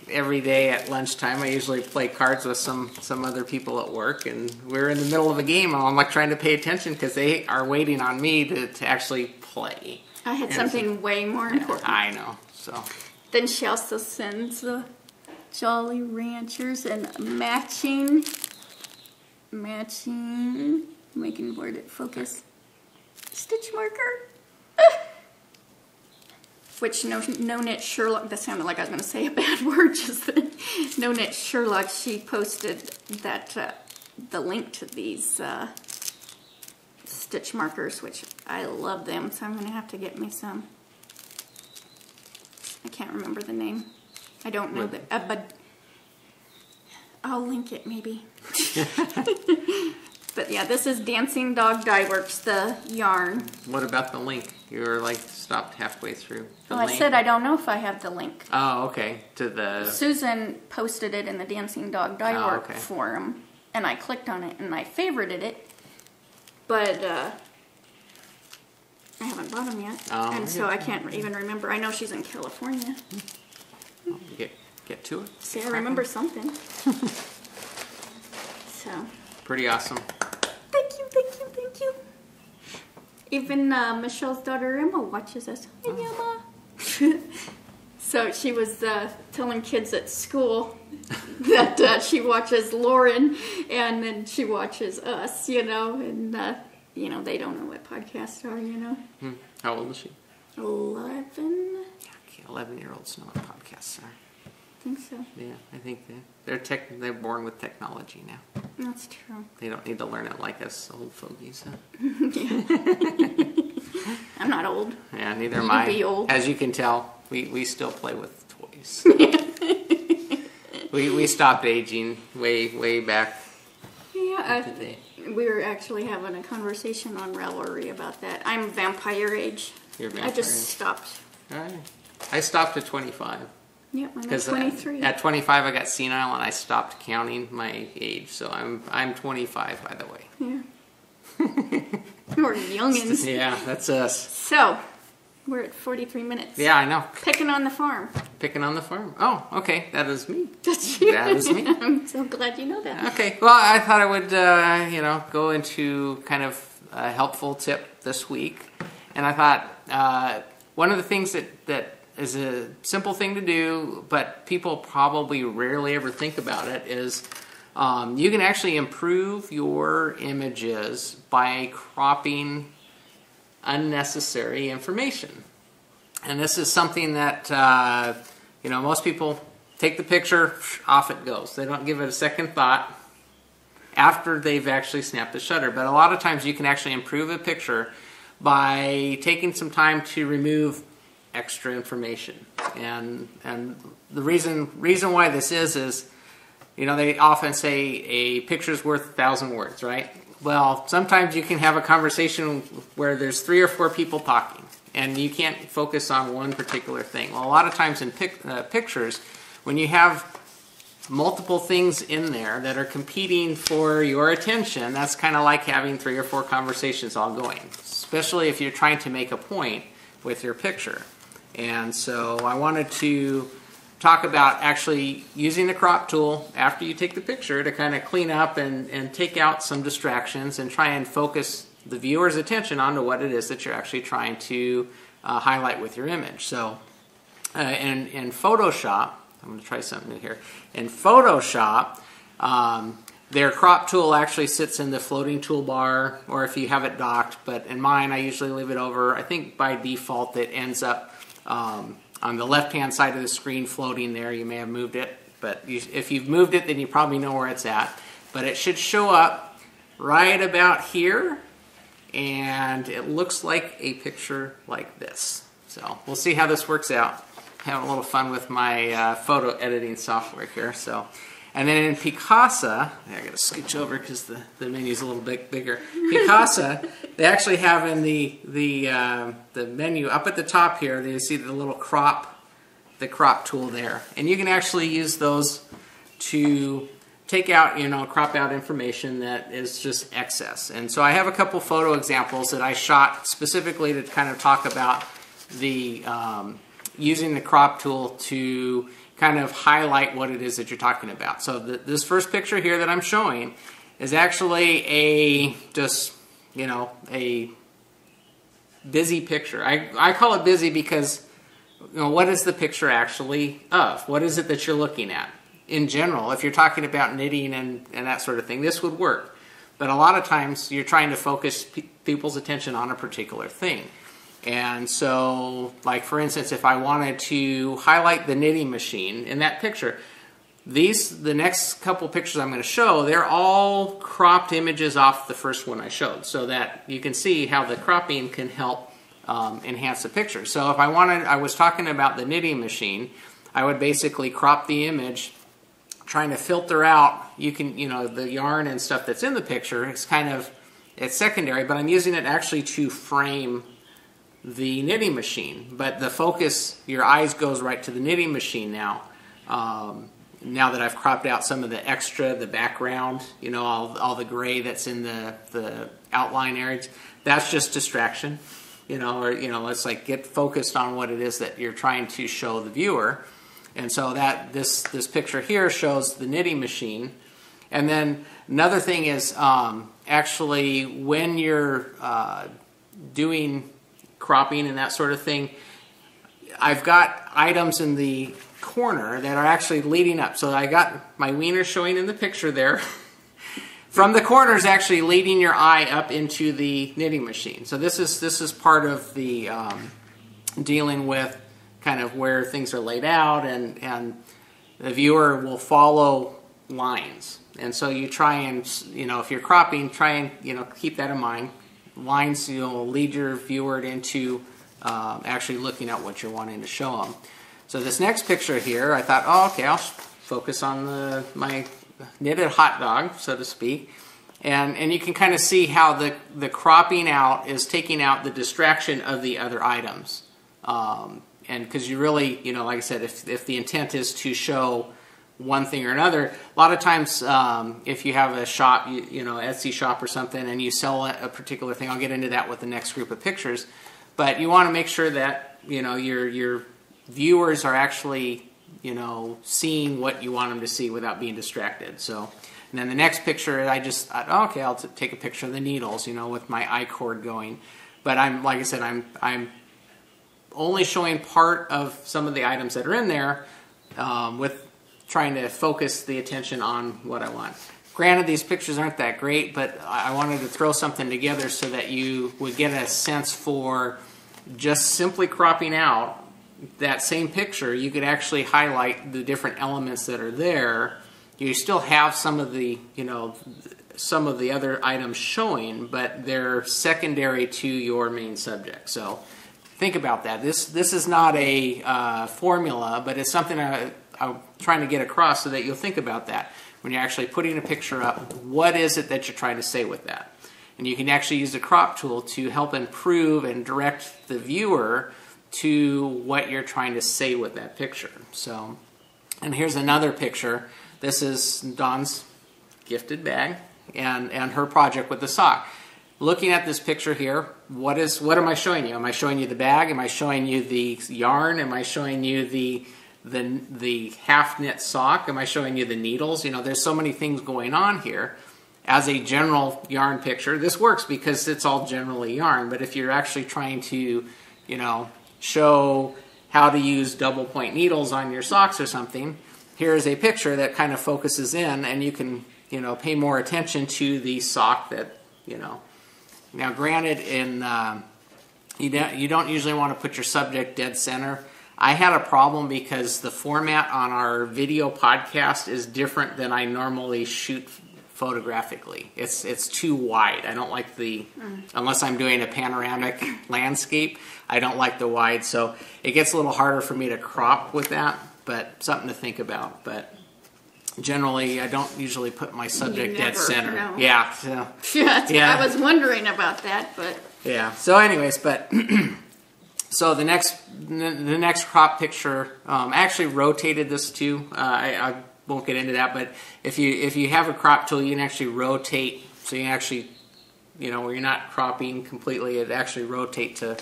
every day at lunchtime I usually play cards with some other people at work, and we're in the middle of a game, and I'm like trying to pay attention because they are waiting on me to actually play. I had something way more important. I know, so. Then she also sends the Jolly Ranchers and matching, making word it focus, stitch marker. Which No Knit Sherlock, that sounded like I was going to say a bad word just then. No Knit Sherlock, she posted that the link to these stitch markers, which I love them, so I'm going to have to get me some. I can't remember the name. I don't know but I'll link it maybe. But yeah, this is Dancing Dog Dye Works, the yarn. What about the link? You were like stopped halfway through. I said I don't know if I have the link. Oh, okay. Susan posted it in the Dancing Dog Dye Work forum, and I clicked on it and I favorited it, but I haven't bought them yet, so I can't even remember. I know she's in California. Get to it. See, I remember something. So. Pretty awesome. Thank you. Even Michelle's daughter Emma watches us. Hi, Emma. So she was telling kids at school that she watches Lauren, and then she watches us, you know, and you know, they don't know what podcasts are, you know. How old is she? 11. 11-year-olds know what podcasts are. I think so. Yeah, I think they're born with technology now. That's true. They don't need to learn it like us old fogies. I'm not old. Yeah, neither am I. Be old. As you can tell, we still play with toys. we stopped aging way back. Yeah, we were actually having a conversation on Ravelry about that. I'm vampire age. You're vampire. I just stopped. I stopped at 25. Yep, I'm at 23. At 25, I got senile, and I stopped counting my age. So I'm 25, by the way. Yeah. We're youngins. Yeah, that's us. So, we're at 43 minutes. Yeah, I know. Picking on the farm. Picking on the farm. Oh, okay. That is me. That's you. That is me. I'm so glad you know that. Okay. Well, I thought I would, go into kind of a helpful tip this week. And I thought one of the things that is a simple thing to do, but people probably rarely ever think about it, is you can actually improve your images by cropping unnecessary information. And this is something that, most people take the picture, off it goes. They don't give it a second thought after they've actually snapped the shutter. But a lot of times you can actually improve a picture by taking some time to remove extra information. And the reason why this is, they often say a picture's worth 1,000 words, right? Well, sometimes you can have a conversation where there's 3 or 4 people talking, and you can't focus on one particular thing. Well, a lot of times in pictures, when you have multiple things in there that are competing for your attention, that's kind of like having 3 or 4 conversations all going, especially if you're trying to make a point with your picture. And so I wanted to talk about actually using the crop tool after you take the picture to kind of clean up and take out some distractions and try and focus the viewer's attention onto what it is that you're actually trying to highlight with your image. So in Photoshop, I'm going to try something new here. In Photoshop, their crop tool actually sits in the floating toolbar, or if you have it docked, but in mine I usually leave it over. I think by default it ends up on the left-hand side of the screen floating there. You may have moved it, but if you've moved it, then you probably know where it's at. But it should show up right about here, and it looks like a picture like this. So we'll see how this works out. Having a little fun with my photo editing software here. So, and then in Picapos, I got to scooch over because the menu's a little bit bigger. Picapos, they actually have in the menu up at the top here. You see the little crop tool there, and you can actually use those to take out, crop out information that is just excess. And so I have a couple photo examples that I shot specifically to kind of talk about the using the crop tool to kind of highlight what it is that you're talking about. So this first picture here that I'm showing is actually a busy picture. I call it busy because what is the picture actually of? What is it that you're looking at? In general, if you're talking about knitting and that sort of thing, this would work. But a lot of times you're trying to focus people's attention on a particular thing. And so, like for instance, if I wanted to highlight the knitting machine in that picture, the next couple pictures I'm going to show, they're all cropped images off the first one I showed, so that you can see how the cropping can help enhance the picture. So if I was talking about the knitting machine, I would basically crop the image, trying to filter out, the yarn and stuff that's in the picture. It's secondary, but I'm using it actually to frame the knitting machine. But the focus, your eyes goes right to the knitting machine now. Now that I've cropped out some of the extra, the background, all the gray that's in the outline areas, that's just distraction. It's like get focused on what it is that you're trying to show the viewer. And so that this picture here shows the knitting machine. And then another thing is actually when you're doing cropping and that sort of thing, I've got items in the corner that are actually leading up. So I got my wiener showing in the picture there. From the corners actually leading your eye up into the knitting machine. So this is part of the dealing with kind of where things are laid out, and the viewer will follow lines. And so you try and, if you're cropping, try and, keep that in mind. Lines, lead your viewer into actually looking at what you're wanting to show them. So this next picture here, I thought, I'll focus on my knitted hot dog, so to speak. And you can kind of see how the cropping out is taking out the distraction of the other items. And because you really, like I said, if the intent is to show one thing or another, a lot of times if you have a shop, Etsy shop or something, and you sell a particular thing, I'll get into that with the next group of pictures, but you want to make sure that, your viewers are actually, seeing what you want them to see without being distracted. So, and then the next picture, I just thought, I'll take a picture of the needles, with my I-cord going. But like I said, I'm only showing part of some of the items that are in there with trying to focus the attention on what I want. Granted, these pictures aren't that great, but I wanted to throw something together so that you would get a sense for just simply cropping out that same picture. You could actually highlight the different elements that are there. You still have some of the, some of the other items showing, but they're secondary to your main subject. So think about that. This is not a formula, but it's something I'm trying to get across so that you'll think about that. When you're actually putting a picture up, what is it that you're trying to say with that? And you can actually use the crop tool to help improve and direct the viewer to what you're trying to say with that picture. So, and here's another picture This is Dawn's gifted bag and her project with the sock. Looking at this picture here, what am I showing you? Am I showing you the bag? Am I showing you the yarn? Am I showing you the half knit sock? Am I showing you the needles? You know, there's so many things going on here. As a general yarn picture, this works because it's all generally yarn. But if you're actually trying to, you know, show how to use double point needles on your socks or something, here is a picture that kind of focuses in, and you can, you know, pay more attention to the sock that, you know. Now, granted, you don't usually want to put your subject dead center. I had a problem because the format on our video podcast is different than I normally shoot photographically. It's too wide. I don't like unless I'm doing a panoramic landscape, I don't like the wide. So it gets a little harder for me to crop with that, but something to think about. But generally, I don't usually put my subject dead center. No. Yeah. So, yeah. I was wondering about that, but yeah. So, anyways, but so the next crop picture, I actually rotated this too. I won't get into that, but if you have a crop tool, you can actually rotate. So you can actually, you know, where you're not cropping completely, it actually rotate to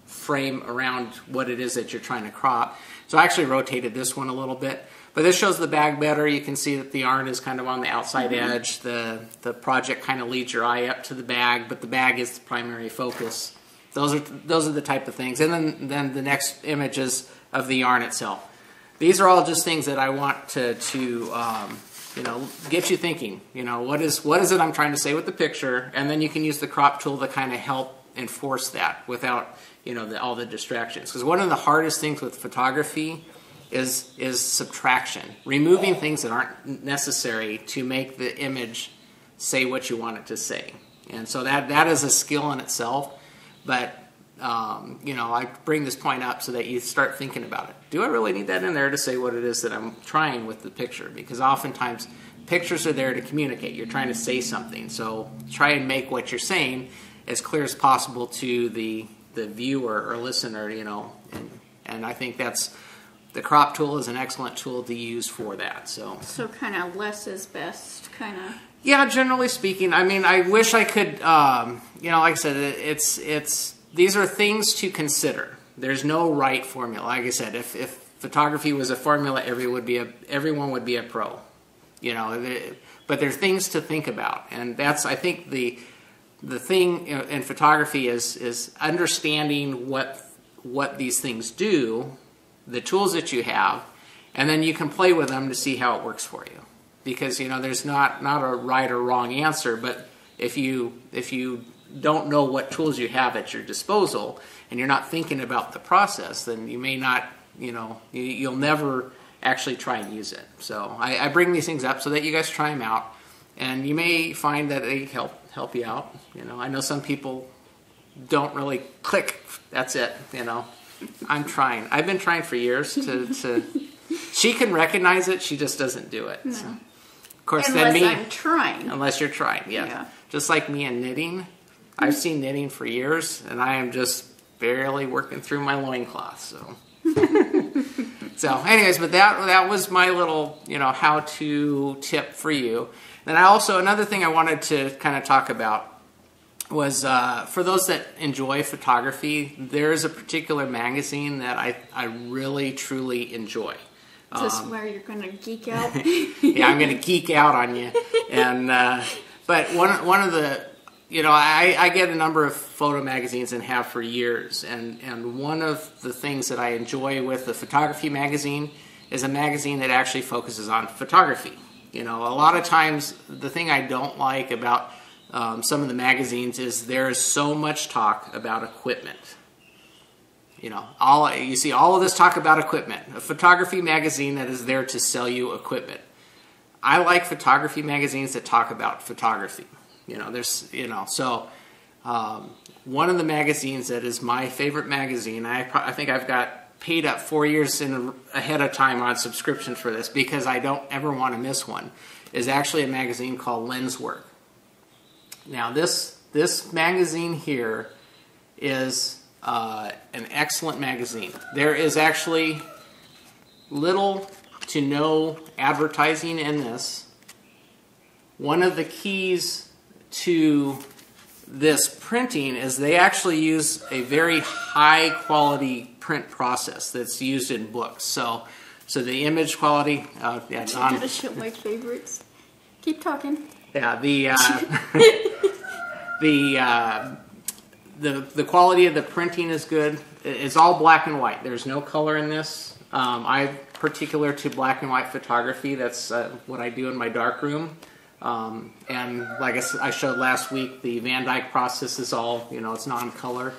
frame around what it is that you're trying to crop. So I actually rotated this one a little bit. But this shows the bag better. You can see that the yarn is kind of on the outside edge. The project kind of leads your eye up to the bag, but the bag is the primary focus. Those are the type of things. And then the next image is of the yarn itself. These are all just things that I want to you know, get you thinking. You know, what is it I'm trying to say with the picture? And then you can use the crop tool to kind of help enforce that without, you know, all the distractions. Because one of the hardest things with photography is subtraction, removing things that aren't necessary to make the image say what you want it to say. And so that is a skill in itself. But you know, I bring this point up so that you start thinking about it. Do I really need that in there to say what it is that I'm trying with the picture? Because oftentimes pictures are there to communicate. You're trying to say something. So try and make what you're saying as clear as possible to the viewer or listener, you know. And I think the crop tool is an excellent tool to use for that. So kind of less is best, kind of. Yeah, generally speaking. I mean, I wish I could. You know, like I said, these are things to consider. There's no right formula. Like I said, if photography was a formula, everyone would be a pro. You know, but there are things to think about, and that's, I think, the thing in photography is understanding what these things do, the tools that you have, and then you can play with them to see how it works for you. Because, you know, there's not a right or wrong answer, but if you don't know what tools you have at your disposal and you're not thinking about the process, then you may not, you know, you'll never actually try and use it. So I bring these things up so that you guys try them out, and you may find that they help you out. You know, I know some people don't really click. That's it. You know, I'm trying. I've been trying for years to she can recognize it. She just doesn't do it. No. So, of course, unless I'm trying. Unless you're trying, yeah. Just like me and knitting. I've seen knitting for years, and I am just barely working through my loincloth. So, so anyways, but that was my little, you know, how-to tip for you. Then another thing I wanted to kind of talk about was for those that enjoy photography, there is a particular magazine that I really, truly enjoy. Is this where you're going to geek out? Yeah, I'm going to geek out on you. And but one of the, you know, I get a number of photo magazines and have for years. And one of the things that I enjoy with the photography magazine is a magazine that actually focuses on photography. You know, a lot of times the thing I don't like about some of the magazines is there is so much talk about equipment. You know, you see all of this talk about equipment. A photography magazine that is there to sell you equipment. I like photography magazines that talk about photography. You know, there's, you know, so one of the magazines that is my favorite magazine, I think I've got paid up 4 years ahead of time on subscription for this because I don't ever want to miss one, is actually a magazine called Lynns Work. Now, this magazine here is an excellent magazine. There is actually little to no advertising in this. One of the keys to this printing is they actually use a very high quality print process that's used in books. So the image quality, I'm gonna show my favorites. Keep talking. Yeah, the quality of the printing is good. It's all black and white. There's no color in this. I'm particular to black and white photography. That's what I do in my darkroom. And like I showed last week, the Van Dyke process is all, it's non-color.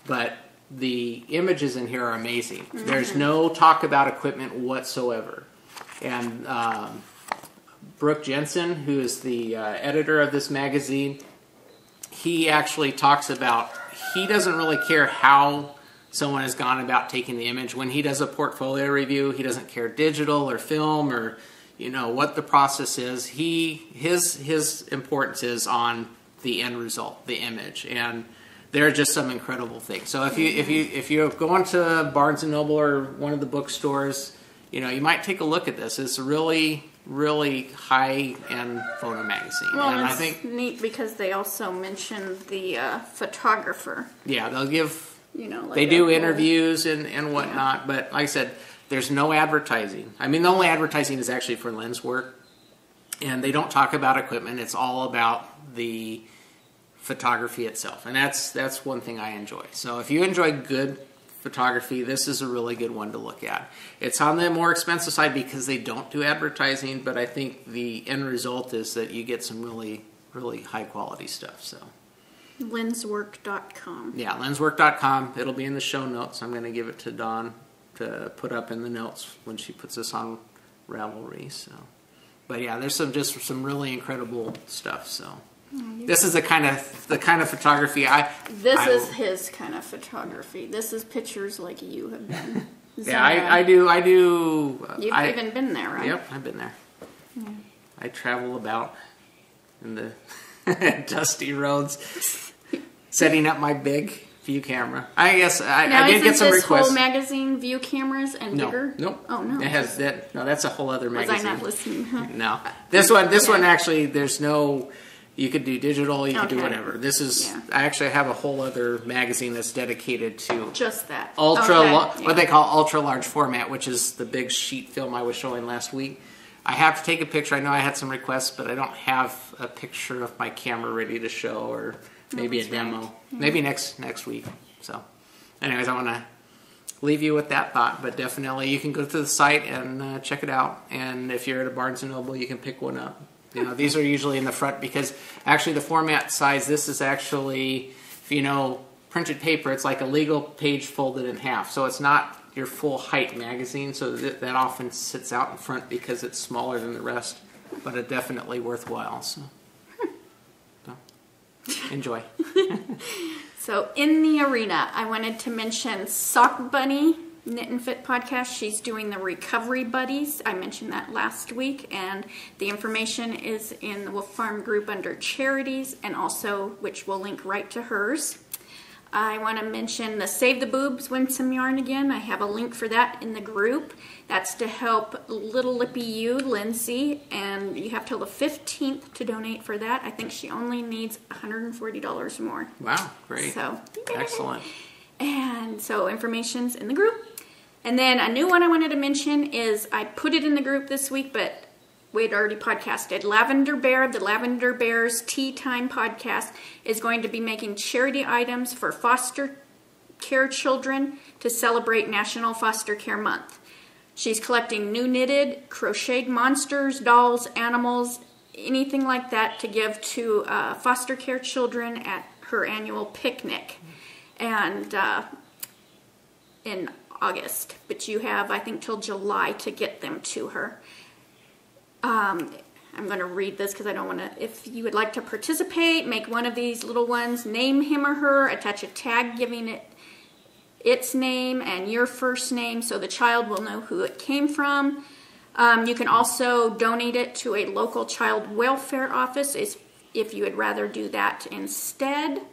But the images in here are amazing. Mm-hmm. There's no talk about equipment whatsoever. And Brooke Jensen, who is the editor of this magazine, he actually talks about, he doesn't really care how someone has gone about taking the image. When he does a portfolio review, he doesn't care digital or film or what the process is. His importance is on the end result, the image, and there are just some incredible things. So if you're going to Barnes and Noble or one of the bookstores, you might take a look at this. It's a really high-end photo magazine. Well, and it's I think neat because they also mention the photographer. Yeah, they'll give. Like they do interviews and whatnot, but like I said, there's no advertising. I mean, the only advertising is actually for Lynns Work, and they don't talk about equipment. It's all about the photography itself, and that's one thing I enjoy. So if you enjoy good photography, this is a really good one to look at. It's on the more expensive side because they don't do advertising, but I think the end result is that you get some really high quality stuff. So LynnsWork.com. Yeah, LynnsWork.com. It'll be in the show notes. I'm going to give it to Dawn to put up in the notes when she puts this on Ravelry. So, but yeah, there's some really incredible stuff. So this is the kind of photography This is his kind of photography. This is pictures like you have been. Yeah, I do. You've even been there, right? Yep, I've been there. Yeah. I travel about in the dusty roads, setting up my big view camera. I guess I did get some requests. Now, is this whole magazine view cameras and bigger? Nope. Oh, no. It has that. No, that's a whole other magazine. Was I not listening? Huh? No. This one actually, there's no. You could do digital. You could do whatever. This is. Yeah. I actually have a whole other magazine that's dedicated to just that what they call ultra large format, which is the big sheet film I was showing last week. I have to take a picture. I know I had some requests, but I don't have a picture of my camera ready to show, or maybe a demo. Right. Maybe next week. So, anyways, I want to leave you with that thought. But definitely, you can go to the site and check it out. And if you're at a Barnes and Noble, you can pick one up. These are usually in the front because actually the format size. This is actually, printed paper. It's like a legal page folded in half. So it's not your full height magazine, so that often sits out in front because it's smaller than the rest, but it's definitely worthwhile. So enjoy. So in the arena, I wanted to mention Sock Bunny Knit and Fit podcast. She's doing the Recovery Buddies. I mentioned that last week, and the information is in the Wolf Farm group under charities, and also which will link right to hers. I want to mention the Save the Boobs Win Some Yarn again. I have a link for that in the group. That's to help Little Lippy You, Lindsay, and you have till the 15th to donate for that. I think she only needs $140 more. Wow, great. So excellent. And so information's in the group. And then a new one I wanted to mention is I put it in the group this week, but we'd already podcasted. Lavender Bear, the Lavender Bears Tea Time podcast, is going to be making charity items for foster care children to celebrate National Foster Care Month. She's collecting new knitted, crocheted monsters, dolls, animals, anything like that to give to foster care children at her annual picnic. And in August. But you have, I think, till July to get them to her. I'm going to read this because I don't want to. If you would like to participate, make one of these little ones, name him or her, attach a tag giving it its name and your first name so the child will know who it came from. You can also donate it to a local child welfare office if you would rather do that instead.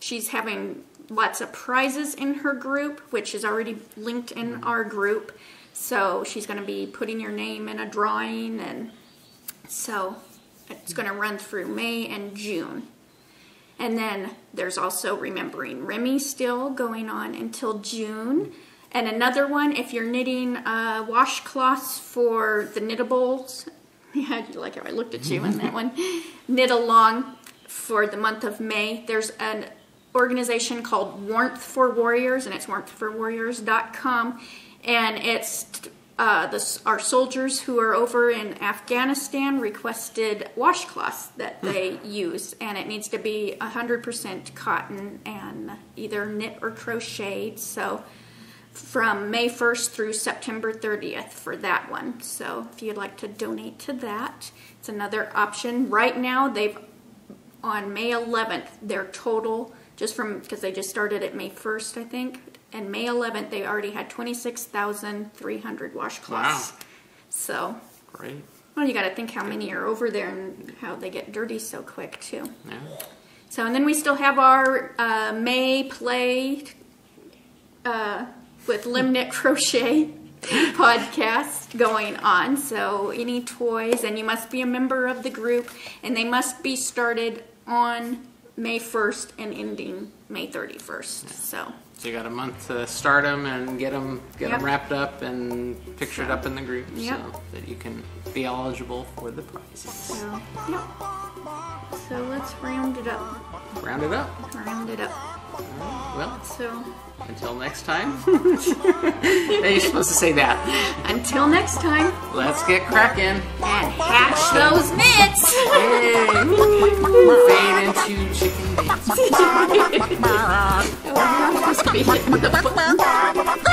she's having lots of prizes in her group, which is already linked in our group. So she's going to be putting your name in a drawing, and so it's going to run through May and June. And then there's also Remembering Remy still going on until June. And another one, if you're knitting washcloths for the knittables, yeah, like how I looked at you on that one, knit along for the month of May. There's an organization called Warmth for Warriors, and it's warmthforwarriors.com, and it's our soldiers who are over in Afghanistan requested washcloths that they use, and it needs to be 100% cotton and either knit or crocheted. So from May 1st through September 30th for that one. So if you'd like to donate to that, it's another option. Right now, on May 11th, their total, just from, because they just started at May 1st, I think, and May 11th, they already had 26,300 washcloths. Wow. So, great. Well, you got to think how many are over there and how they get dirty so quick, too. Yeah. So, and then we still have our May play with Limb Knit Crochet podcast going on. So any toys, and you must be a member of the group, and they must be started on May 1st and ending May 31st. Yeah. So you got a month to start them and get them wrapped up and pictured up in the group, so that you can be eligible for the prizes. So, so let's round it up. Round it up. Round it up. Well, so until next time. You're supposed to say that. Until next time. Let's get cracking. And hatch those knits. Fade into chicken dance. We're not supposed to be hitting the button.